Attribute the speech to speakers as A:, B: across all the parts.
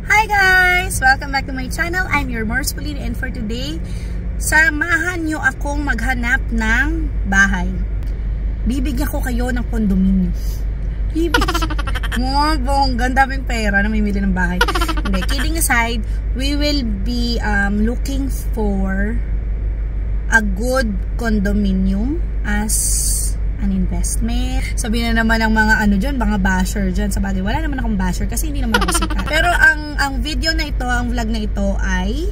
A: Hi guys! Welcome back to my channel. I'm your Mars Pauline, and for today, samahan nyo akong maghanap ng bahay. Bibigyan ko kayo ng condominium. Bongga, daming pera na mamimili ng bahay. Hindi, kidding aside, we will be looking for a good condominium as an investment. Sabihin na naman ng mga ano dyan, mga basher dyan. Sa bagay, wala naman akong basher kasi hindi naman ako sikat. Pero ang video na ito, ang vlog na ito ay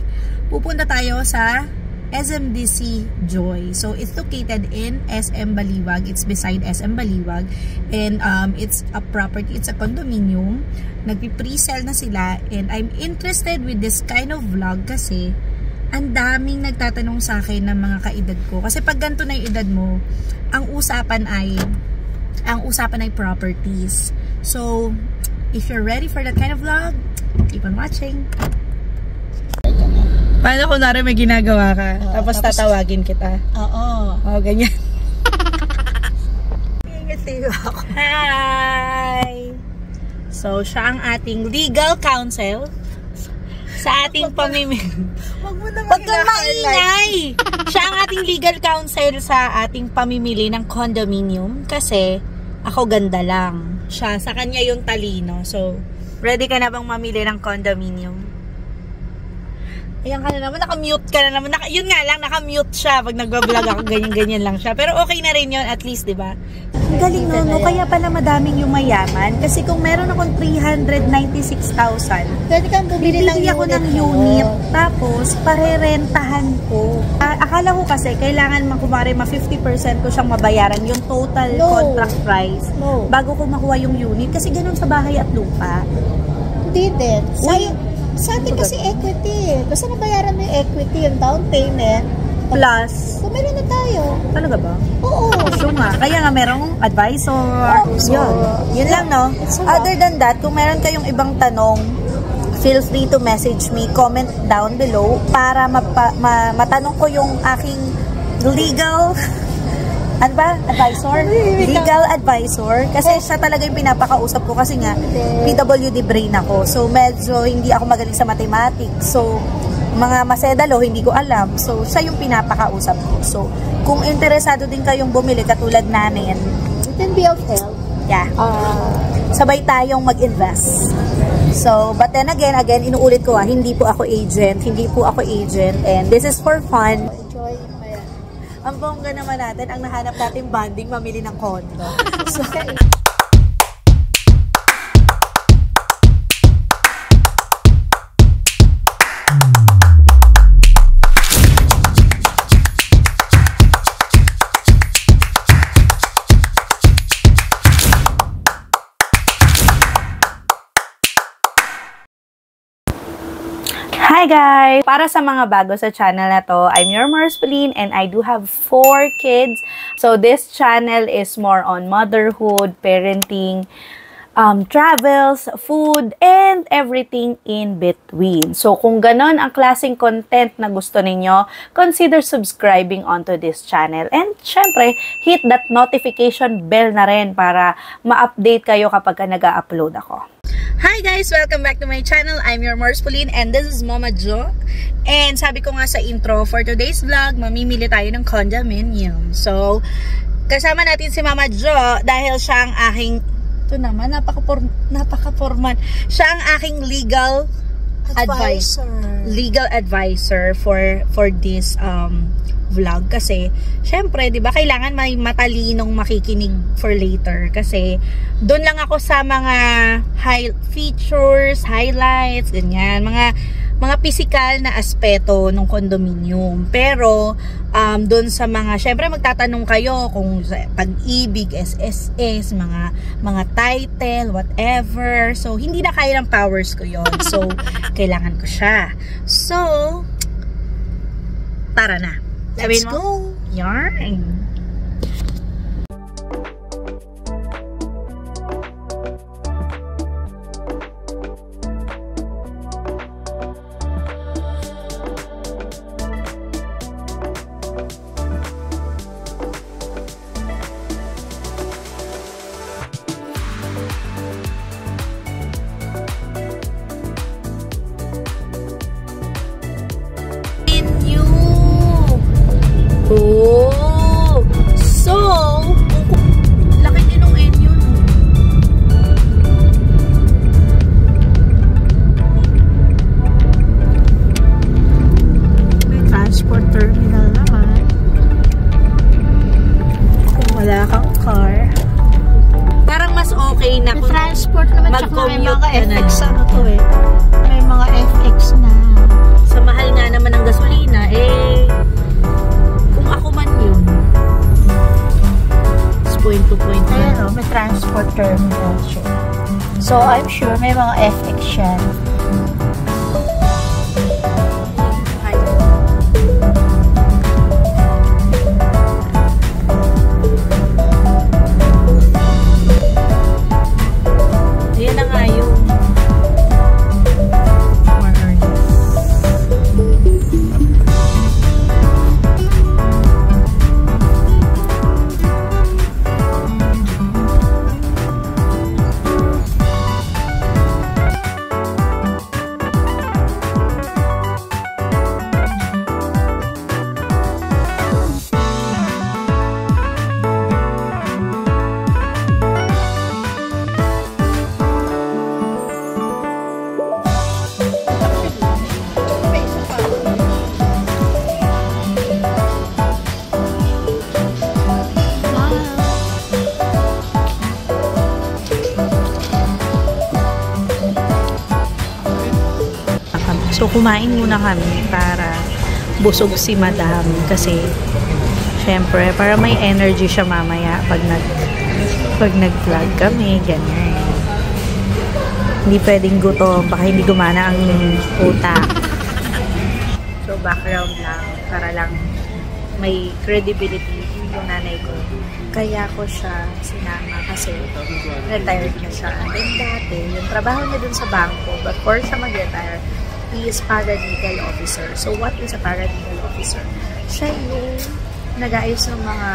A: pupunta tayo sa SMDC Joy. So, it's located in SM Baliwag. It's beside SM Baliwag. And it's a property, it's a condominium. Nagpi-pre-sell na sila. And I'm interested with this kind of vlog kasi ang daming nagtatanong sa akin ng mga kaedad ko. Kasi pag ganito na yung edad mo, ang usapan ay properties. So, if you're ready for that kind of vlog, keep on watching. Paano kunwari may ginagawa ka, tapos tatawagin kita? Oo. Oo, ganyan. Hi! So, siya ang ating legal counsel sa ating pamimili. Huwag kang maingay! Siya ang ating legal counsel sa ating pamimili ng condominium kasi ako ganda lang. Siya, sa kanya yung talino. So, ready ka na bang mamili ng condominium? Ayan ka na naman, nakamute ka na naman. Yun nga lang, nakamute siya pag nagbablog ako, ganyan-ganyan lang siya. Pero okay na rin yun, at least, diba? Ang galing no, kaya pala madaming yung mayaman. Kasi kung meron akong 396,000,
B: pwede kang bumili ng
A: ako ng unit, tapos parerentahan ko. Akala ko kasi, kailangan kumare ma 50% ko siyang mabayaran yung total contract price bago ko makuha yung unit. Kasi ganun sa bahay at lupa.
B: Hindi din. Sa atin kasi equity. Basta nabayaran mo yung equity, yung down payment.
A: Plus,
B: kumili na tayo.
A: Talaga ba?
B: Oo.
A: So nga, kaya nga merong advisor.
B: So,
A: yun lang, no? Other than that, kung meron kayong ibang tanong, feel free to message me, comment down below para matanong ko yung aking legal advisor? Legal advisor. Kasi siya talaga yung pinapakausap ko kasi nga, PWD brain ako. So, medyo hindi ako magaling sa mathematics. So, mga masedalo, hindi ko alam. So, siya yung pinapakausap ko. So, kung interesado din kayong bumili katulad namin,
B: it can be of help.
A: Yeah. Sabay tayong mag-invest. So, but then again, inuulit ko hindi po ako agent. Hindi po ako agent. And this is for fun.
B: Enjoy.
A: Ang bongga naman natin, ang nahanap natin bonding, mamili ng condo. So, hi guys! Para sa mga bago sa channel na to, I'm your Mars Pauline and I do have 4 kids. So this channel is more on motherhood, parenting, travels, food, and everything in between. So kung ganon ang klaseng content na gusto ninyo, consider subscribing onto this channel. And syempre, hit that notification bell na rin para ma-update kayo kapag nag-upload ako. Hi guys! Welcome back to my channel. I'm your Mars Pauline and this is Mama Jo. And sabi ko nga sa intro, for today's vlog, mamimili tayo ng condominium. So, kasama natin si Mama Jo dahil siya ang aking, ito naman, napaka-formal. Siya ang aking legal advisor. Legal advisor for this vlog kasi syempre 'di ba kailangan may matalinong makikinig for later kasi doon lang ako sa mga features, highlights, ganyan, mga physical na aspeto ng condominium. Pero doon sa mga syempre magtatanong kayo kung pag-ibig, SSS, mga title, whatever. So hindi na kaya ng powers ko 'yon. So kailangan ko siya. So tara na.
B: Let's go!
A: Yarn! So, kumain muna kami para busog si Madam. Kasi, syempre, para may energy siya mamaya pag nag-vlog kami. Ganyan. Hindi pwedeng gutom. Baka hindi gumana ang utak. So, background lang. Para lang may credibility yung nanay ko. Kaya ko siya sinama kasi retired na siya. Then dati, yung trabaho niya dun sa bangko, but before siya mag-retire, he is paralegal officer. So, what is a paralegal officer? Siya yung nag-aayos ng mga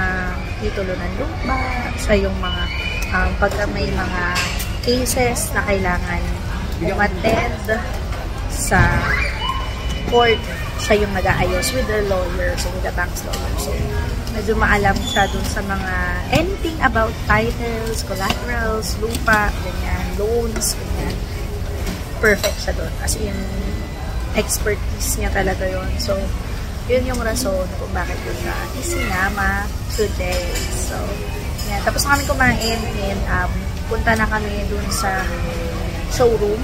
A: titulo ng lupa, siya yung mga, pagka may mga cases na kailangan umattend sa court, siya yung nag-aayos with the lawyers, with the bank's lawyers. So, medyo maalam siya dun sa mga anything about titles, collaterals, lupa, ganyan, loans, ganyan. Perfect siya dun. As in, expertise niya talaga yun. So, yun yung rason kung bakit ko siya isinama today. So, yan. Tapos na kami kumain and punta na kami dun sa showroom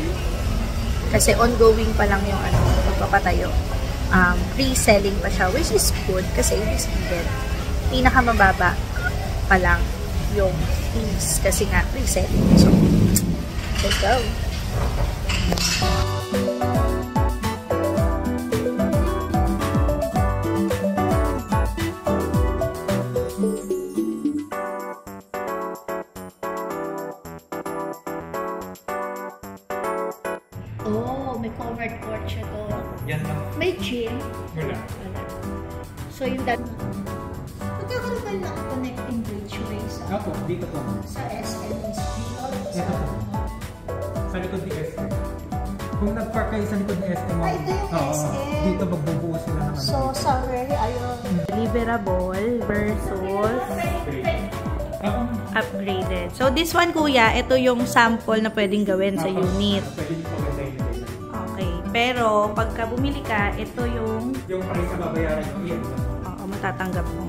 A: kasi ongoing pa lang yung magpapatayo. Pre-selling pa siya, which is good kasi ibig sabihin pinakamababa pa lang yung fees kasi nga pre-selling. So, let's go!
B: Oh, may covered porch ito.
C: Yan lang.
B: May gym.
C: Wala.
B: So, yung dami. Magkakaroon ba ng connecting bridgeway sa
C: Ako, dito po.
B: sa SM is dito?
C: Ito po. Sa likod ni SM. Kung nag-park kayo sa likod ni SM,
B: Ah, ito yung SM.
C: dito magbubuo sila naman.
B: So, somewhere, ayun.
A: Deliverable versus
C: Ako,
A: upgraded. So, this one, kuya, ito yung sample na pwedeng gawin sa unit.
C: pwede nyo pa ganda yun.
A: Okay. Pero, pagka bumili ka, ito yung
C: Yung price na babayaran nyo, yan.
A: matatanggap mo.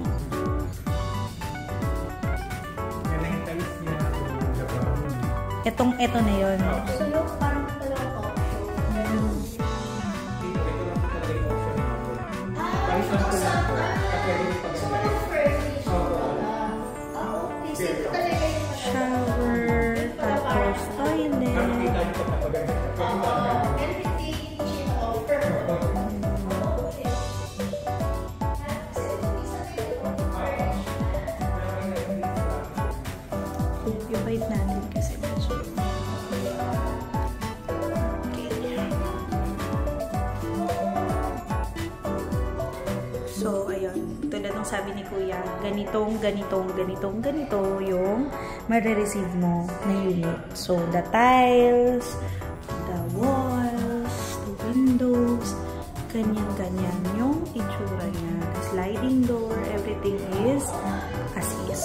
C: Yan lang yung tiles niya.
A: Ito na yun.
B: So, yung parang dalawang option.
C: Ito lang po talaga yung option natin. Price lang po lang po. At pwede nyo pa
B: So,
C: ganda.
B: walang furnish pala. Okay. So, ito talaga yung
A: Shower, tapos toilet.
C: Nakikita nyo pag napaganda.
B: everything in offer.
A: Yung bite natin kasi medyo. Okay. So, ayun. Tulad ng sabi ni Kuya, ganito yung marireceive mo na unit. So, the tiles, the walls, the windows, ganyan-ganyan yung itsura niya. The sliding door, everything is as is.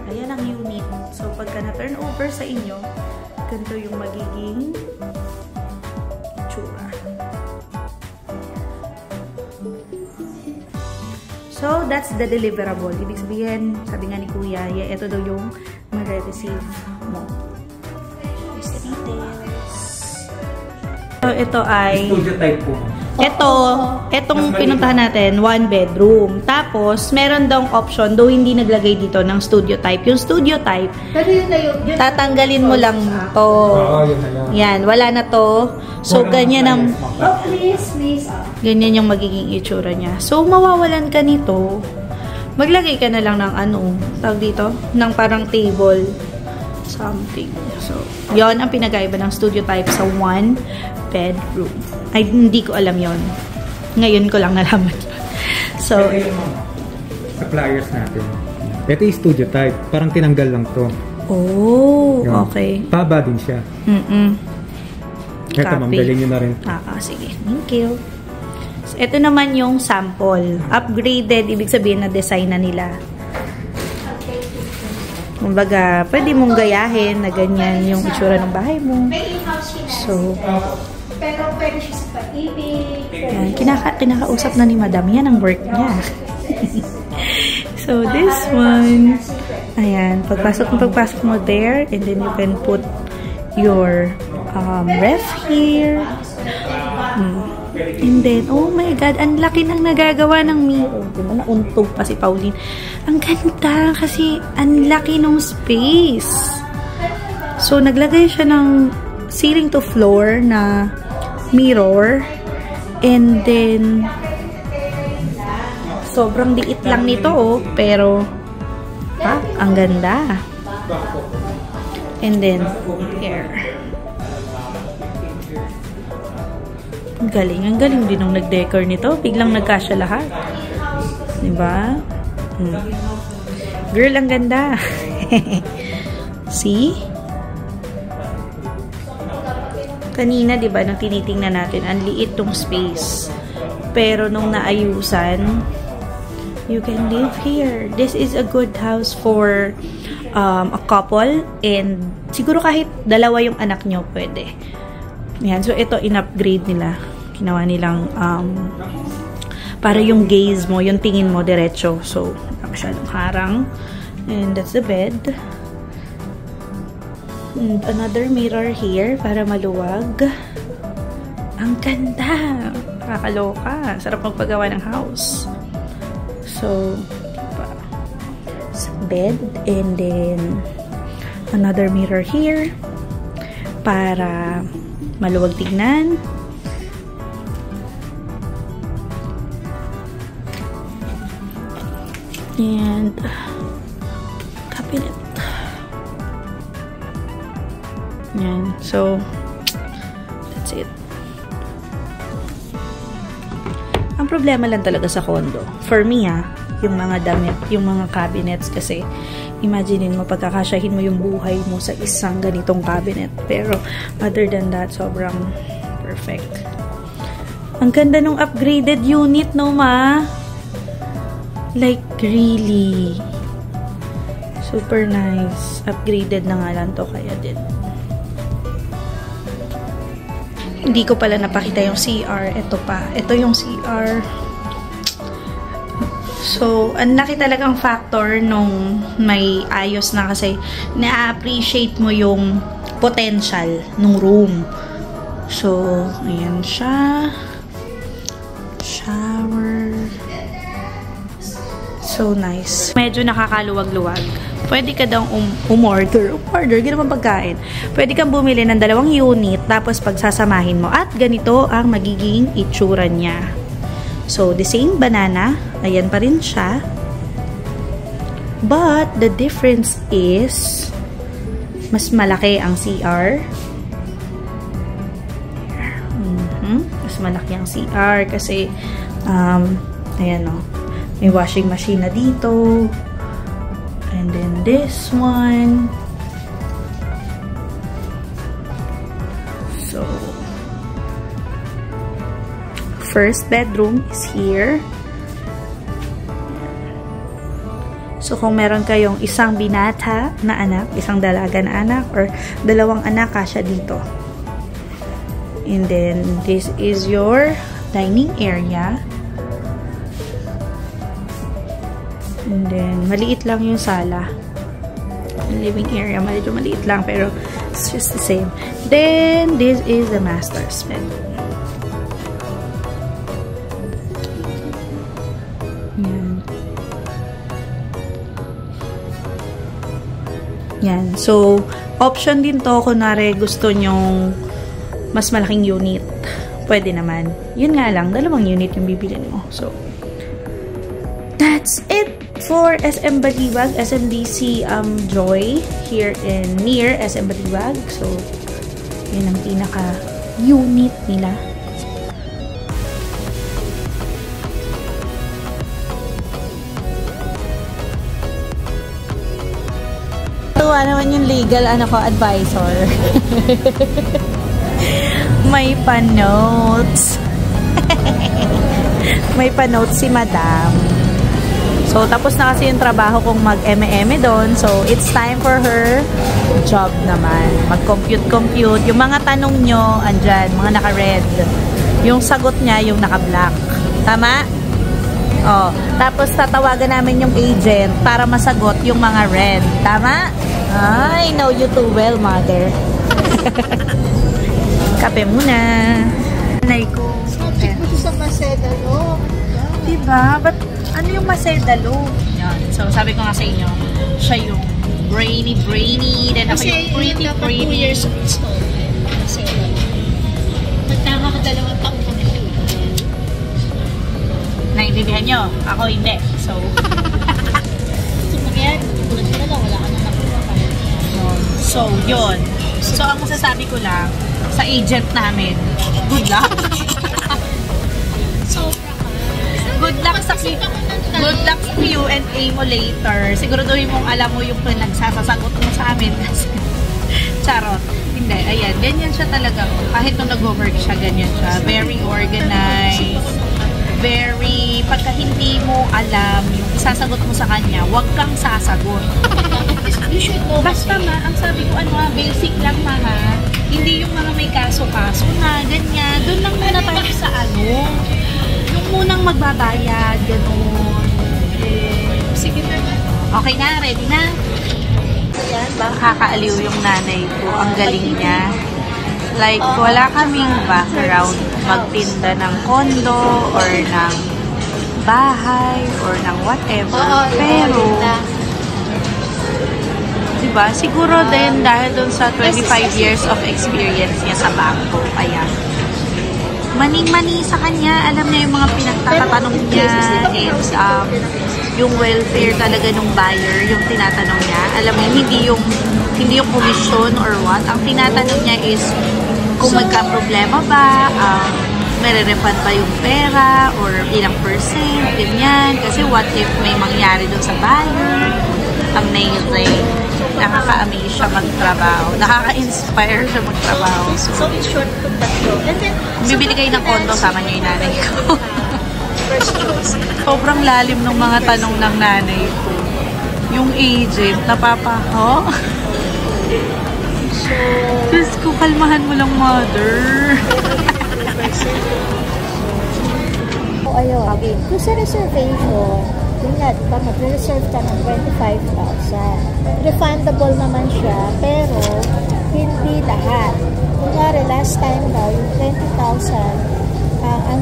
A: Ayan ang unit. So, pagka na-turn over sa inyo, ganito yung magiging itsura. So, that's the deliverable. Ibig sabihin, sabi nga ni Kuya, ito daw yung ma-receive mo. Here's the details. So, ito ay
C: Studio type po.
A: Itong pinuntahan natin, 1 bedroom. Tapos, meron daw option, though hindi naglagay dito ng studio type. Yung studio type,
B: Pero yun na yun.
A: tatanggalin mo lang to.
C: Oo, yun na lang.
A: Yan, wala na to. So, ganyan ang...
B: Oh, please.
A: Ganyan yung magiging itsura niya. So, mawawalan ka nito. Maglagay ka na lang ng tawag dito, ng parang table. Something. So, yon ang pinagaiba ng studio type sa 1 bedroom. Ay, hindi ko alam yon. Ngayon ko lang nalaman. So,
C: Ito yung suppliers natin. Ito yung studio type. Parang tinanggal lang to.
A: oh,
C: Yun.
A: okay.
C: Paba din siya. Ito, ma'am, dalhin nyo na rin.
A: Sige. Thank you. So, ito naman yung sample. Upgraded, ibig sabihin na design na nila. Kumbaga, pwede mong gayahin na ganyan yung itsura ng bahay mo.
B: May in-house finance.
A: So,
B: Pero pwede siya sa pag-ibig.
A: yan, kinakausap na ni Madam. Yan ang work niya. So, this one, Ayan, pagpasok mo there, and then you can put your ref here. And then, oh my God, ang laki ng nagagawa ng mirror. Diba, nauntog pa si Pauline. Ang ganda kasi ang laki ng space. So, naglagay siya ng ceiling to floor na mirror. And then, sobrang liit lang nito, oh, pero ang ganda. And then, here. Ang galing din nung nag-decor nito. Biglang nagkasya lahat. Diba? Girl, ang ganda. See? Kanina, diba, nung tinitingnan natin, ang liit tong space. Pero nung naayusan, you can live here. This is a good house for a couple, and siguro kahit dalawa yung anak nyo, pwede. Yan. So, ito, in-upgrade nila. Ginawa nilang para yung gaze mo, yung tingin mo, diretso. So, masyadong harang. And that's the bed. And another mirror here para maluwag. Ang ganda! Nakakaloka. Sarap magpagawa ng house. So, diba? Bed, and then another mirror here para maluwag tignan. And cabinet. Yan. So, that's it. Ang problema lang talaga sa condo, for me yung mga damit, yung mga cabinets, kasi imagine mo, pagkakasyahin mo yung buhay mo sa isang ganitong cabinet. Pero, other than that, sobrang perfect. Ang ganda nung upgraded unit, no, ma? Like, really. Super nice. Upgraded na nga lang to, kaya din. Hindi ko pala napakita yung CR. Ito pa. Ito yung CR. So, ang laki talagang factor nung may ayos na, kasi na-appreciate mo yung potential ng room. So, ayan siya. Shower. So nice. Medyo nakakaluwag-luwag. Pwede ka daw umorder. Gano'n bang pagkain. Pwede kang bumili ng 2 unit, tapos pagsasamahin mo. At ganito ang magiging itsura niya. So, the same banana. Ayan pa rin siya. But, the difference is, mas malaki ang CR. Mas malaki ang CR kasi, ayan o. May washing machine na dito. And then this one. So, first bedroom is here. So, kung meron kayong isang binata na anak, isang dalaga na anak, or 2 anak, kasya dito. And then, this is your dining area. And then, maliit lang yung sala. Yung living area, medyo maliit lang, pero it's just the same. Then, this is the master's bedroom. Yan. Yan. So, option din to, kunwari gusto nyong mas malaking unit. Pwede naman. Yun nga lang, 2 unit yung bibilin mo. So, that's it for SM Baliwag, SMDC Joy here in near SM Baliwag. So, yun ang pinaka-unit nila. Tuwa naman yung legal advisor. May pa-notes. May pa-notes si Madam. So, tapos na kasi yung trabaho kong mag-eme-eme doon. So, it's time for her job naman. Mag-compute. Yung mga tanong nyo, andyan, mga naka-red. Yung sagot niya, yung naka-black. Tama? Oh, tapos tatawagan namin yung agent para masagot yung mga rent. Tama? I know you too well, mother. Kape muna. Nanay ko.
B: Sabi ko sa Macedalo.
A: Diba? But ano yung Macedalo? Yan. So, sabi ko nga sa inyo, siya yung brainy. Then ako yung pretty.
B: Kasi 2 years of installment. Macedalo. Magkakadalawang taon kami.
A: Naintindihan nyo? Ako hindi. So,
B: So, nangyari, tulad ko na lang, wala ka na nakuha kayo.
A: so yun. So, ang masasabi ko lang, sa agent namin, good luck.
B: Sobra ka.
A: Good luck sa Q&A mo later. Siguraduhin mong alam mo yung pinagsasasagot mo sa amin. Charot. Hindi. Ayan. Ganyan siya talaga. Kahit nung nag-work siya, ganyan siya. Very organized. Very, pagka hindi mo alam yung isasagot mo sa kanya, huwag kang sasagot.
B: You should know.
A: Basta ang sabi ko, basic lang ha. Hindi yung mga may kaso-kaso na, ganyan. Doon lang muna tayo sa yung munang magbabayad, gano'n.
B: Sige na.
A: Okay na, ready na?
B: Ayan,
A: Kakakaaliw yung nanay ko. Ang galing niya. Like, wala kaming background magtinda ng kondo or ng bahay or ng whatever. Pero, diba, siguro din dahil dun sa 25 years of experience niya sa bangko. Kaya, maning-mani sa kanya. Alam niya yung mga pinagtatanong niya and yung welfare talaga ng buyer, yung tinatanong niya. Alam mo, hindi yung commission or what. Ang tinatanong niya is kung magka-problema ba, may-refund ba yung pera or ilang percent, ganyan. Kasi what if may mangyari dun sa buyer? Amazing. Nakaka-amaze siya magtrabaho. Nakaka-inspire siya magtrabaho.
B: So, in short, tatlo. And then,
A: Bibili kayo ng kondo, sama niyo yung nanay ko.
B: first choice.
A: Sobrang lalim ng mga tanong ng nanay ko. Yung agent, napapaho.
B: So,
A: Diyos ko, kalmahan mo lang, mother.
B: so ayun. Kung sa reservation, yun nga, diba, mag-reserve ka ng 25,000. Refundable naman siya, pero hindi lahat. Kunwari, last time daw, yung 20,000, ang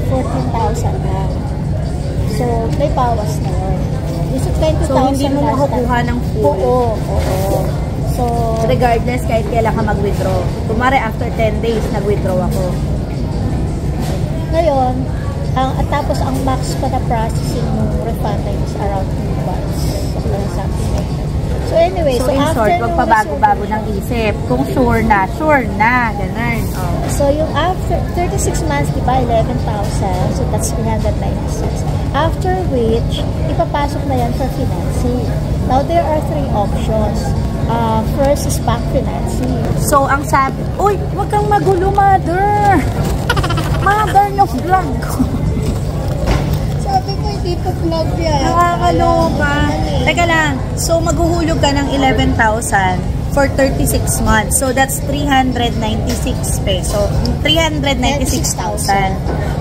B: 14,000 lang. So, may bawas na yun. Yung 20,000
A: So, hindi mo makukuha ng full.
B: Oo. So,
A: Regardless, kahit kailan ka mag-withdraw. Kumari, after 10 days, nag-withdraw ako.
B: ngayon, at tapos ang max pa na processing ng refund time is around 2 months. Something like that. So anyway,
A: So, in
B: after
A: short,
B: nung
A: magpabago-bago ng isip. Kung sure na, ganun. Oh.
B: So yung after 36 months, diba, 11,000. So that's 396. After which, ipapasok na yan for financing. Now, there are 3 options. First is bank financing.
A: So, ang sabi, uy, wag kang magulo, mother. Mother ng vlog ko.
B: Sabi ko, hindi po vlog yan.
A: Nakakaloka. Teka lang, so maghuhulog ka ng 11,000 for 36 months. So, that's 396 peso. 396,000.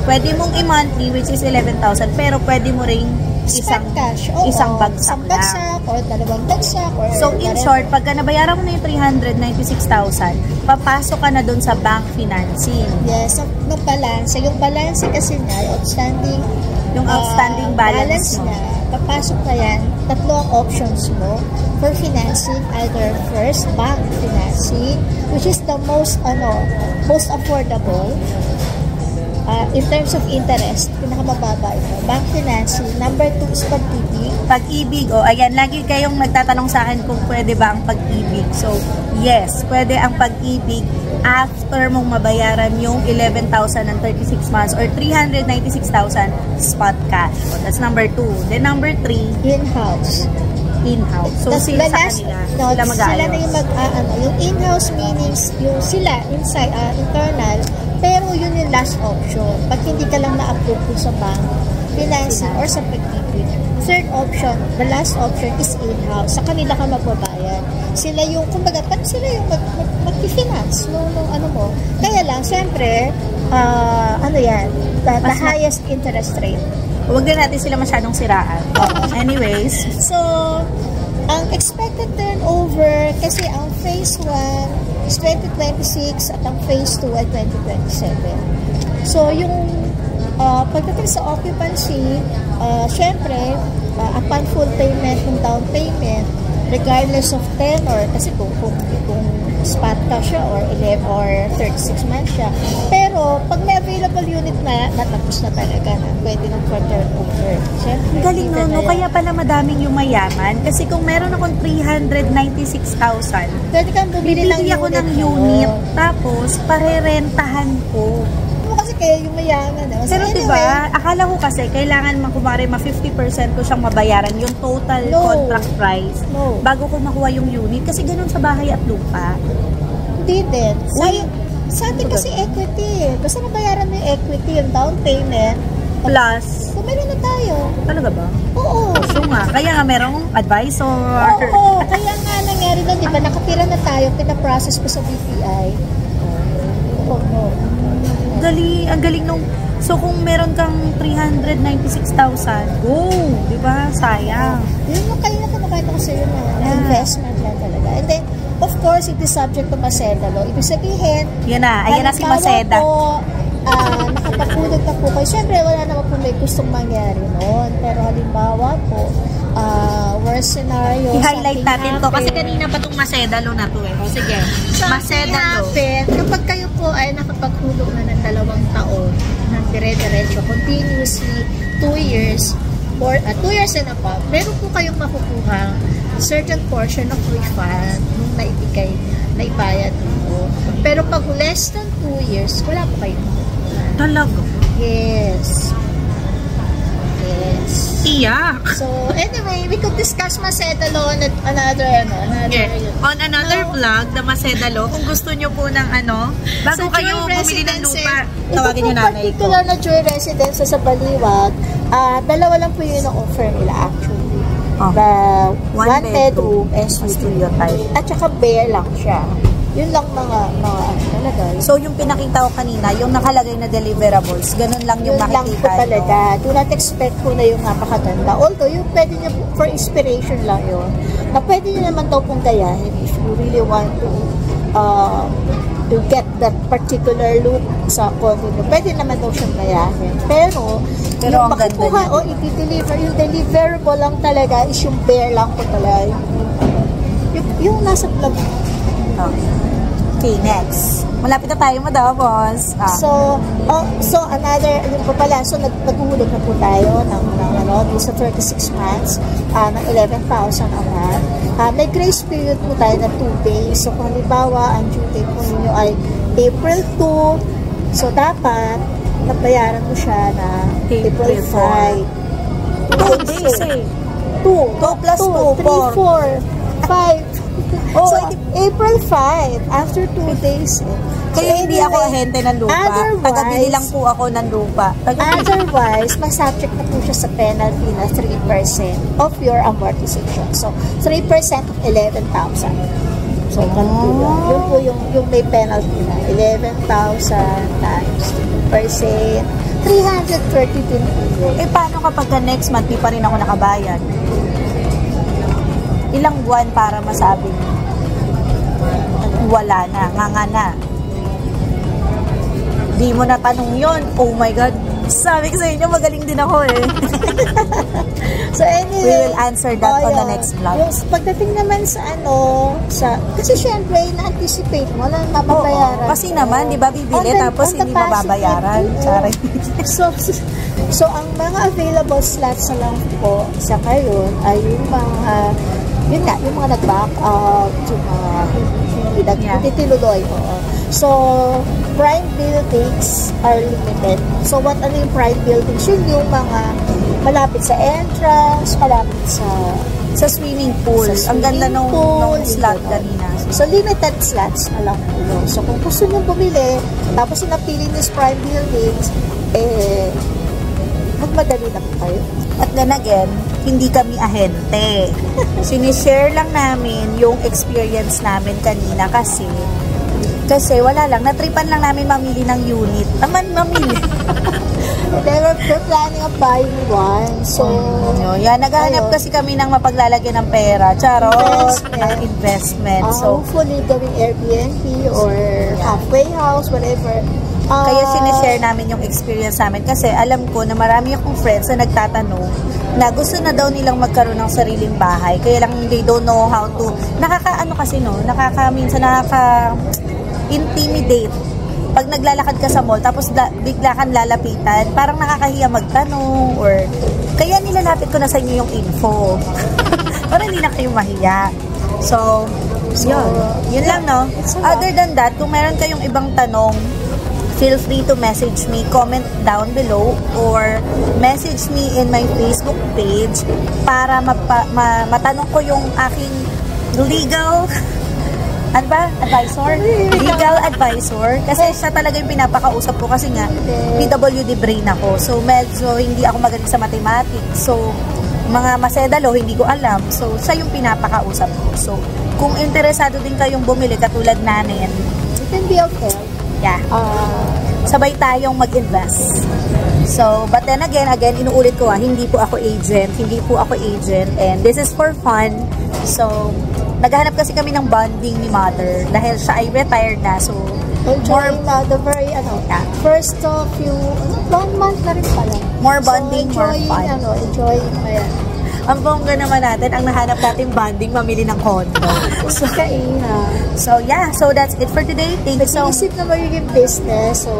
A: Pwede mong i-monthly, which is 11,000, pero pwede mo ring isang
B: cash.
A: isang bagsak lang.
B: Bagsak or dalawang bagsak or
A: So, in short, pagka nabayaran mo na yung 396,000, papasok ka na dun sa bank financing.
B: yes, ng balance. Yung balance kasi niya, yung outstanding
A: balance mo.
B: niya, papasok na yan. Tatlo ang options mo for financing. Either first, bank financing, which is the most affordable. In terms of interest, pinakamababa ito. Bank financing. Number 2 is pag-ibig.
A: Pag-ibig, ayan, lagi kayong nagtatanong sa akin kung pwede ba ang pag-ibig. So, yes, pwede ang pag-ibig after mong mabayaran yung 11,000 and 36 months or 396,000 spot cash. So, that's number 2. Then, number 3,
B: In-house.
A: in-house. So,
B: Tas
A: sila sa
B: last-
A: kanila,
B: no,
A: sila
B: sila na yung
A: mag-aayos.
B: yung in-house meanings, yung sila, inside, internal, pero yun yung last option. Pag hindi ka lang na-approve sa bank, financing, or sa pag-ibig. Third option, the last option is in-house. Sa kanila ka magbabayad. Sila yung, kumbaga, sila yung mag-finance nung ano mo. Kaya lang, syempre, ano yan, the highest interest rate.
A: Huwag din natin sila masyadong siraan. Anyways.
B: So, ang expected turnover, kasi ang phase 1 is 2026 at ang phase 2 ay 2027. So, yung pagdating sa occupancy, syempre, upon full payment ng down payment, regardless of tenor, kasi kung spot ka siya or 11 or 36 months siya. Pero, pag may available unit na, natapos na talaga na. Pwede nang for turnover. Siyempre,
A: galing no? Kaya pala madaming yung mayaman. Kasi kung meron akong 396,000,
B: pwede kang bumili ng
A: bibili ako ng unit, tapos parerentahan ko.
B: Kasi kaya yung mayaman. So,
A: pero
B: anyway,
A: diba, akala ko kasi kailangan kumare 50% ko siyang mabayaran yung total contract price bago ko makuha yung unit. Kasi ganun sa bahay at lupa.
B: Hindi din. Sa atin kasi equity. Basta nabayaran mo yung equity, yung down payment.
A: Plus,
B: so meron na tayo.
A: Talaga ba?
B: Oo.
A: So nga, kaya nga merong advisor.
B: Oo, kaya nga nangyari na, di ba, nakapira na tayo, pinaprocess ko sa BPI.
A: Ang galing nung, so kung meron kang 396,000, go, di ba? Sayang.
B: Yun yung kaya nakakita ko sa'yo na investment lang talaga. And then, of course, it is subject to Maceda law. Ibig sabihin,
A: yan na, ayan na si Maceda.
B: Nakapagulog na po kayo. Siyempre, wala naman po may gustong mangyari noon. Pero halimbawa po, worst scenario,
A: i-highlight natin to kasi kanina pa itong Maceda law na to eh. O sige, Maceda law.
B: Kapag kayo po ay nakapaghulog na ng 2 taon ng dire-diretso, continuously 2 years, or 2 years and above, meron po kayong makukuha certain portion of refund nung naibayad mo. Pero pag less than 2 years, wala po kayong makukuha.
A: Talaga?
B: Yes.
A: Iyak.
B: So, anyway, we could discuss Maceda law on another
A: on another vlog, the Maceda law. Kung gusto nyo po ng bago kayo bumili ng lupa, tawagin nyo nanay ko.
B: Particular na joint residence sa Baliwag, 2 lang po yun ang offer nila actually. The 1 bedroom and studio type. At saka bare lang siya. Yun lang mga nalagay.
A: So, yung pinakita ko kanina, yung nakalagay na deliverables, ganun lang yung makikita.
B: Yun lang po talaga. Do not expect po na yung napakaganda. Although, yung pwede nyo, for inspiration lang yun, na pwede nyo naman daw pong gayahin if you really want to get that particular look sa condo nyo. Pwede naman daw siyang gayahin. Pero yung makukuha o i-deliver, yung deliverable lang talaga is yung bare lang po talaga. Yung nasa vlog.
A: Okay, next. Malapit na tayo madamos.
B: So another, yun po pala, so naghuhulog na po tayo ng sa 36 months, ng 11,000 a month. May grace period po tayo na 2 days. So kung halimbawa, ang due date po ninyo ay April 2, so dapat nabayaran mo siya na April 5.
A: 2 days eh.
B: 2 plus 2, 3, 4, 5. So, April 5, after 2 days.
A: Kaya hindi ako ahente ng lupa. Tagabili lang po ako ng lupa.
B: Otherwise, masubject na po siya sa penalty na 3% of your amortization. So, 3% of 11,000. So, yun po yung may penalty na. 11,000 times 2%. 332 po.
A: Paano kapag next month, di pa rin ako nakabayad? Ilang buwan para masabi wala na, nga na. Di mo na tanong yun. Oh my God. Sabi ko sa inyo, magaling din ako eh.
B: So anyway,
A: we will answer that on the next vlog.
B: Pagdating naman kasi syempre, na-anticipate mo na mababayaran.
A: Kasi naman, di ba, bibili tapos hindi mababayaran.
B: So, ang mga available slots na lang po sa ngayon ay yung mga yung mga nag-back out, yung mga hindi tinuloy. So, prime buildings are limited. So, ano yung prime buildings? Yun yung mga malapit sa entrance, malapit sa
A: swimming pool. Ang ganda nung slot kanina.
B: So, limited slots na lang po. So, kung gusto nyo bumili, tapos napili nyo sa prime buildings, magmadali na po kayo.
A: At then again, hindi kami ahente. Sinishare lang namin yung experience namin kanina kasi Kasi wala lang, natripan lang namin mamili ng unit. Mamili.
B: They were planning of buying one. So,
A: yan, naghahanap kasi kami ng mapaglalagyan ng pera. Charot, ng investment. So,
B: hopefully gawing Airbnb or halfway house, whatever.
A: Kaya sinishare namin yung experience namin kasi alam ko na marami akong friends na nagtatanong na gusto na daw nilang magkaroon ng sariling bahay. Kaya lang they don't know how to, minsan intimidate. Pag naglalakad ka sa mall, tapos bigla kang lalapitan, parang nakakahiya magtanong or kaya nilalapit ko na sa inyo yung info. Para hindi na kayo mahiya. So yun lang, no? Other than that, kung meron kayong ibang tanong, feel free to message me, comment down below, or message me in my Facebook page para matanong ko yung aking legal advisor? Legal advisor. Kasi siya talaga yung pinapakausap ko kasi nga, PWD brain ako. So, medyo hindi ako magaling sa mathematics. So, mga masedalo, hindi ko alam. So, siya yung pinapakausap ko. So, kung interesado din kayong bumili katulad namin,
B: it can be okay.
A: Yeah. Sabay tayong mag-invest. So, but then again, inuulit ko hindi po ako agent. And this is for fun. So, naghahanap kasi kami ng bonding ni mother dahil siya ay retired na. So,
B: enjoying the very, first few, 1 month na rin pala.
A: More bonding,
B: so,
A: more fun.
B: Enjoying, ayan.
A: Ang bongga naman natin, ang nahanap natin bonding, mamili ng condo. So, yeah. So, that's it for today. Thank you so much.
B: Nag-iisip na magiging business. So,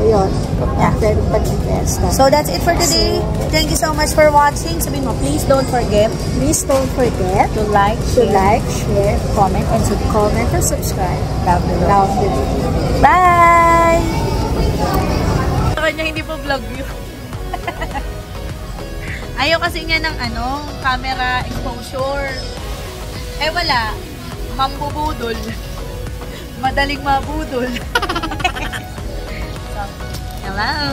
B: yun. Pag-invest.
A: So, that's it for today. Thank you so much for watching. Sabihin mo, please don't forget to like, share, comment, and subscribe down below. Bye! Sa kanya, hindi po vlog yun. Ayaw kasi niya ng camera exposure. Eh wala, mambubudol. Madaling mabudol. So, hello.